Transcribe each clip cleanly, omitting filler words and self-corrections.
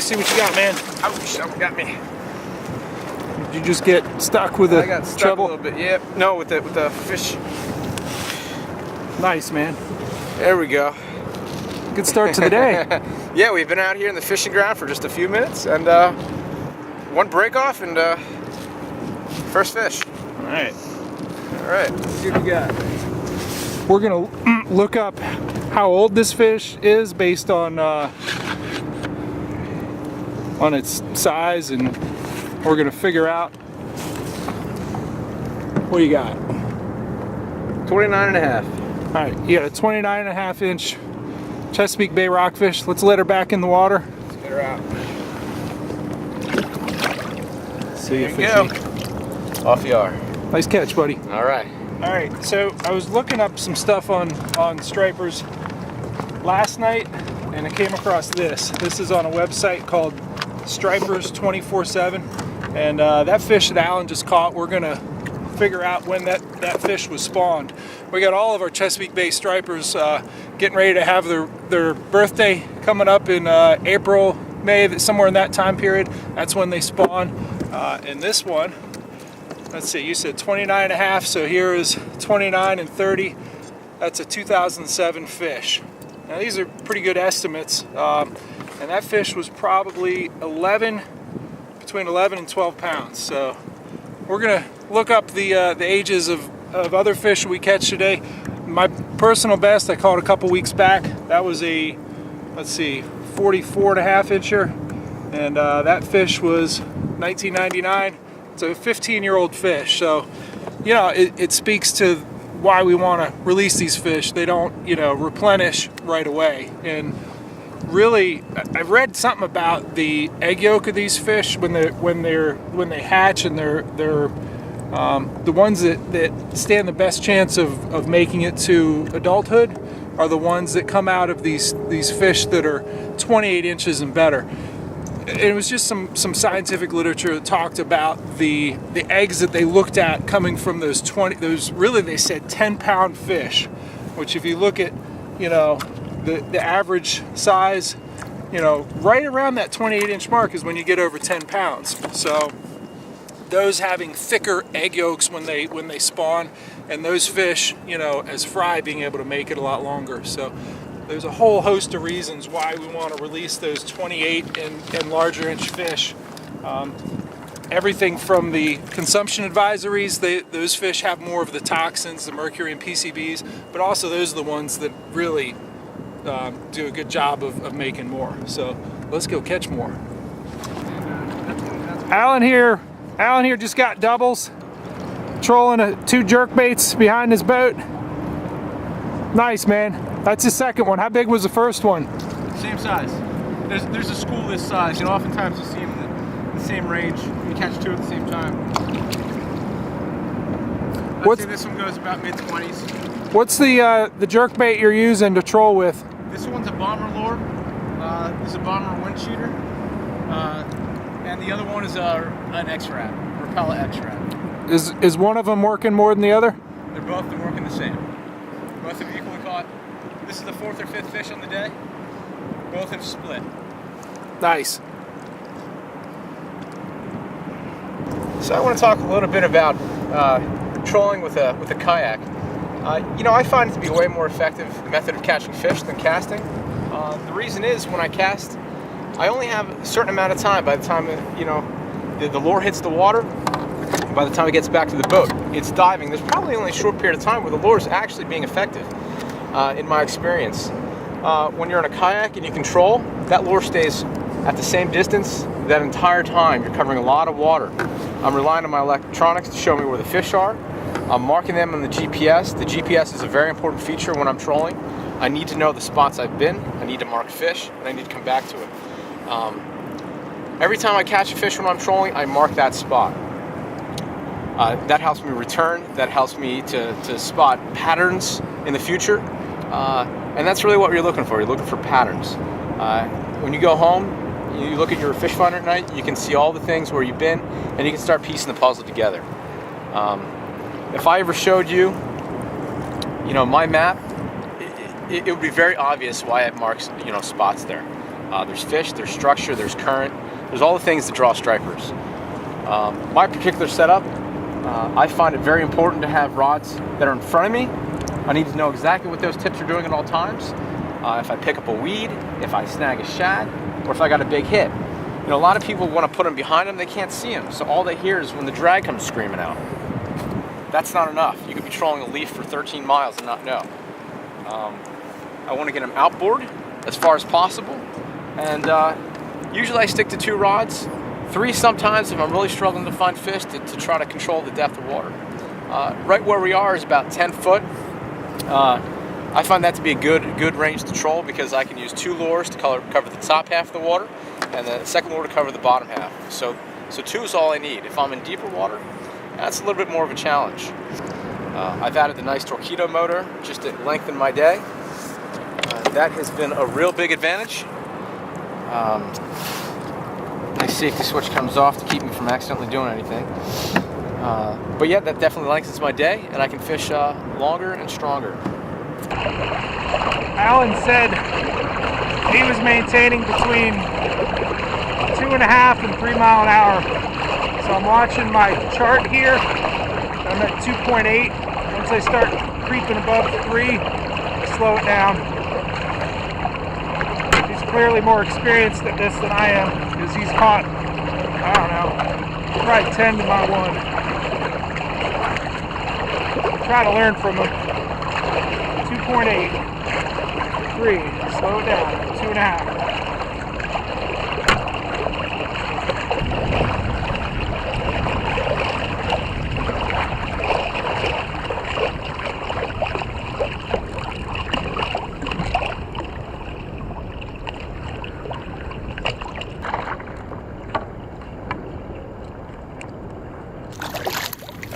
see what you got, man. Ouch, that one got me. Did you just get stuck with a I got stuck treble? a little bit. Yep. No, with the fish. Nice, man. There we go. Good start to the day. Yeah, we've been out here in the fishing ground for just a few minutes, and one break off and first fish. All right. All right, let's see what we got. We're gonna look up how old this fish is based on its size, and we're gonna figure out. What do you got? 29 and a half. All right, you got a 29.5-inch Chesapeake Bay rockfish. Let's let her back in the water. Let's get her out. See you, There you fishy. go. Off you are. Nice catch, buddy. All right. All right, so I was looking up some stuff on stripers last night, and I came across this. This is on a website called Stripers 24/7, and that fish that Alan just caught, we're gonna figure out when that fish was spawned. We got all of our Chesapeake Bay stripers getting ready to have their birthday coming up in April, May, somewhere in that time period. That's when they spawn. And this one, let's see, you said 29.5, so here is 29 and 30. That's a 2007 fish. Now these are pretty good estimates, and that fish was probably between 11 and 12 pounds. So we're gonna look up the ages of other fish we catch today. My personal best, I caught a couple weeks back. That was a, let's see, 44.5-incher, and that fish was 1999. It's a 15-year-old fish, so you know it speaks to why we want to release these fish. They don't, replenish right away. And really, I've read something about the egg yolk of these fish when they hatch, and they're the ones that stand the best chance of making it to adulthood are the ones that come out of these fish that are 28 inches and better. It was just some scientific literature that talked about the eggs that they looked at coming from those really they said 10-pound fish, which if you look at the average size, right around that 28-inch mark is when you get over 10 pounds. So those having thicker egg yolks when they spawn, and those fish, as fry, being able to make it a lot longer. So there's a whole host of reasons why we want to release those 28 and larger inch fish. Everything from the consumption advisories, those fish have more of the toxins, the mercury and PCBs, but also those are the ones that really do a good job of making more. So let's go catch more. Alan here just got doubles, trolling 2 jerkbaits behind his boat. Nice, man. That's the second one. How big was the first one? Same size. There's a school this size. Oftentimes you see them in the same range. You catch 2 at the same time. I'd say this one goes about mid-20s. What's the jerkbait you're using to troll with? This one's a bomber lure. This is a bomber wind shooter. And the other one is an X-Rat, Rapala X-Rat. Is one of them working more than the other? They're both working the same. Both have equally caught. This is the 4th or 5th fish on the day. Both have split. Nice. So I want to talk a little bit about trolling with a kayak. I find it to be a way more effective method of catching fish than casting. The reason is when I cast, I only have a certain amount of time. By the time the lure hits the water, by the time it gets back to the boat, it's diving. There's probably only a short period of time where the lure is actually being effective, in my experience. When you're in a kayak and you control, that lure stays at the same distance that entire time. You're covering a lot of water. I'm relying on my electronics to show me where the fish are. I'm marking them on the GPS. The GPS is a very important feature when I'm trolling. I need to know the spots I've been. I need to mark fish, and I need to come back to it. Every time I catch a fish when I'm trolling, I mark that spot. That helps me return. That helps me to spot patterns in the future. And that's really what you're looking for. You're looking for patterns. When you go home, you look at your fish finder at night, you can see all the things where you've been, and you can start piecing the puzzle together. If I ever showed you, my map, it would be very obvious why I've marked, spots there. There's fish, there's structure, there's current, there's all the things that draw stripers. My particular setup, I find it very important to have rods that are in front of me. I need to know exactly what those tips are doing at all times. If I pick up a weed, if I snag a shad, or if I got a big hit. You know, a lot of people want to put them behind them, they can't see them. So all they hear is when the drag comes screaming out. That's not enough. You could be trolling a leaf for 13 miles and not know. I want to get them outboard as far as possible. And usually I stick to 2 rods, 3 sometimes if I'm really struggling to find fish to try to control the depth of water. Right where we are is about 10 foot. I find that to be a good range to troll because I can use 2 lures to cover the top half of the water and the second lure to cover the bottom half. So 2 is all I need. If I'm in deeper water, that's a little bit more of a challenge. I've added the nice Torqeedo motor just to lengthen my day. That has been a real big advantage. My safety switch comes off to keep me from accidentally doing anything. But yeah, that definitely lengthens my day, and I can fish longer and stronger. Alan said he was maintaining between 2.5 and 3 mile an hour. So I'm watching my chart here. I'm at 2.8. Once I start creeping above 3, I slow it down. He's clearly more experienced at this than I am because he's caught, I don't know, probably 10 to my 1. Try to learn from him. 2.8. 3. Slow it down. 2.5.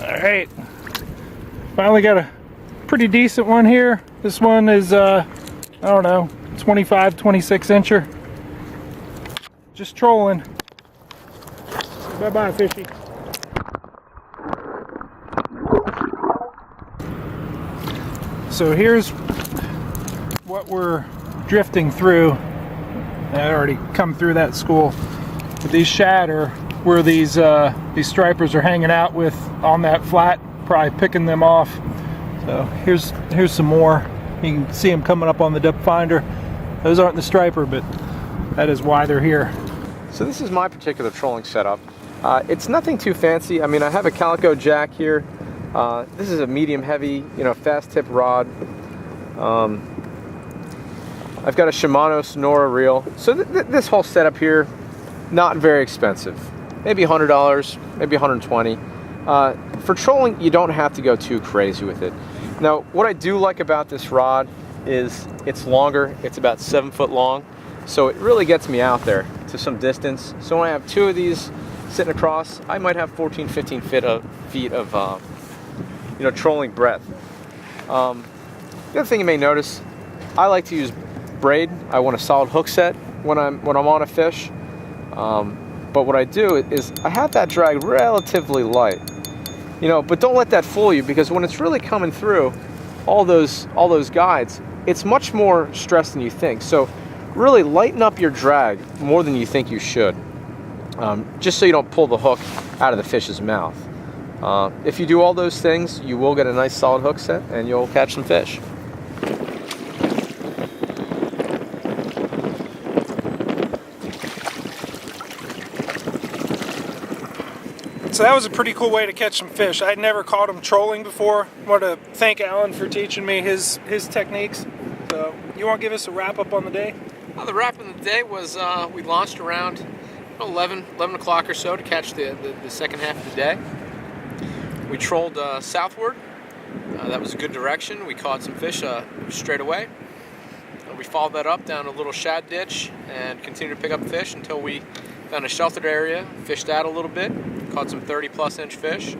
All right. Finally got a pretty decent one here. This one is I don't know, 25, 26 incher. Just trolling. Bye bye, fishy. So here's what we're drifting through. I already come through that school. But these shad are where these stripers are hanging out with on that flat, probably picking them off. So here's some more. You can see them coming up on the depth finder. Those aren't the striper, but that is why they're here. So this is my particular trolling setup. It's nothing too fancy. I mean, I have a Calico jack here. This is a medium heavy, fast tip rod. I've got a Shimano Sonora reel. So this whole setup here, not very expensive. Maybe $100, maybe $120. For trolling, you don't have to go too crazy with it. Now, what I do like about this rod is it's longer. It's about 7 foot long, so it really gets me out there to some distance. So when I have 2 of these sitting across, I might have 14, 15 feet of trolling breadth. The other thing you may notice, I like to use braid. I want a solid hook set when I'm on a fish. But what I do is I have that drag relatively light. But don't let that fool you, because when it's really coming through all those guides, it's much more stress than you think. So really lighten up your drag more than you think you should, just so you don't pull the hook out of the fish's mouth. If you do all those things, you will get a nice solid hook set and you'll catch some fish. So that was a pretty cool way to catch some fish. I'd never caught them trolling before. I want to thank Alan for teaching me his techniques. So you want to give us a wrap up on the day? Well, the wrap up of the day was we launched around 11 o'clock or so to catch the second half of the day. We trolled southward. That was a good direction. We caught some fish straight away. We followed that up down a little shad ditch and continued to pick up fish until we found a sheltered area, fished out a little bit, caught some 30+ inch fish,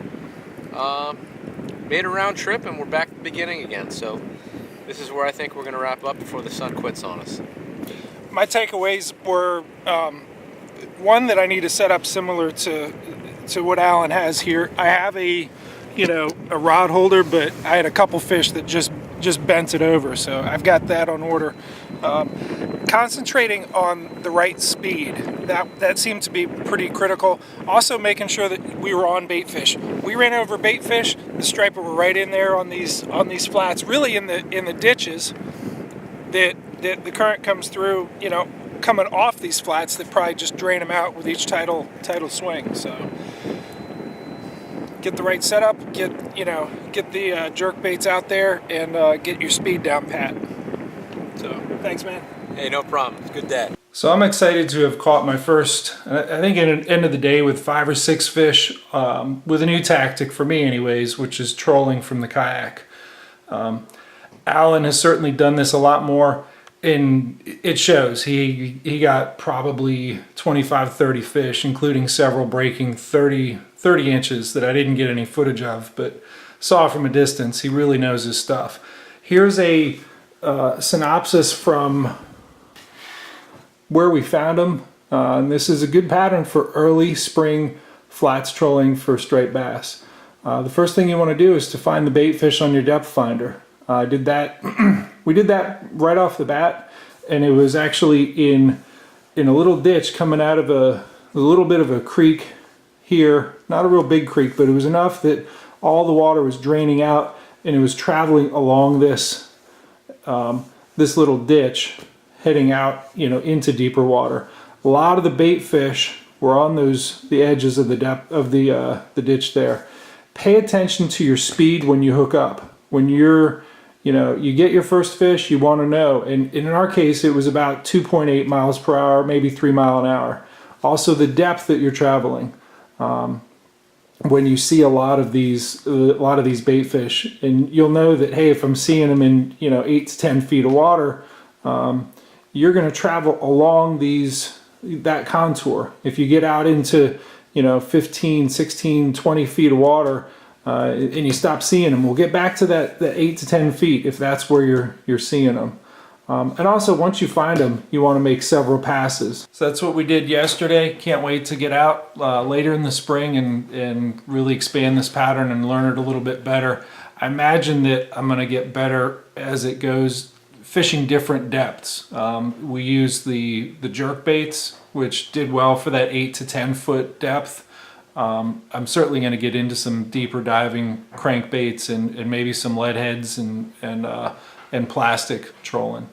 made a round trip, and we're back at the beginning again. So this is where I think we're going to wrap up before the sun quits on us. My takeaways were one, that I need to set up similar to what Alan has here. I have a rod holder, but I had a couple fish that just just bent it over. So I've got that on order. Concentrating on the right speed, that seemed to be pretty critical. Also making sure that we were on bait fish. We ran over bait fish. The striper were right in there on these flats, really in the ditches that the current comes through, you know, coming off these flats that probably just drain them out with each tidal swing. So get the right setup, get the jerk baits out there, and get your speed down pat. So thanks, man. Hey, no problem. It's a good day. So I'm excited to have caught my first, I think at the end of the day, with 5 or 6 fish, with a new tactic for me anyways, which is trolling from the kayak. Alan has certainly done this a lot more, and it shows. He got probably 25, 30 fish, including several breaking 30 inches that I didn't get any footage of, but saw from a distance. He really knows his stuff. Here's a synopsis from where we found them. And this is a good pattern for early spring flats trolling for striped bass. The first thing you want to do is to find the bait fish on your depth finder. I did that. We did that right off the bat, and it was actually in a little ditch coming out of a little bit of a creek here. Not a real big creek, but it was enough that all the water was draining out, and it was traveling along this little ditch, heading out, you know, into deeper water. A lot of the bait fish were on the edges of the depth of the ditch there. Pay attention to your speed when you hook up. When you get your first fish, you want to know. And in our case, it was about 2.8 miles per hour, maybe 3 miles an hour. Also, the depth that you're traveling. When you see a lot of these bait fish, and you'll know that, hey, if I'm seeing them in 8 to 10 feet of water, you're going to travel along that contour. If you get out into 15, 16, 20 feet of water, and you stop seeing them, we'll get back to that 8 to 10 feet if that's where you're seeing them. And also, once you find them, you want to make several passes. So that's what we did yesterday. Can't wait to get out later in the spring and really expand this pattern and learn it a little bit better. I imagine that I'm going to get better as it goes, fishing different depths. We used the jerk baits, which did well for that 8 to 10 foot depth. I'm certainly going to get into some deeper diving crankbaits and maybe some lead heads and plastic trolling.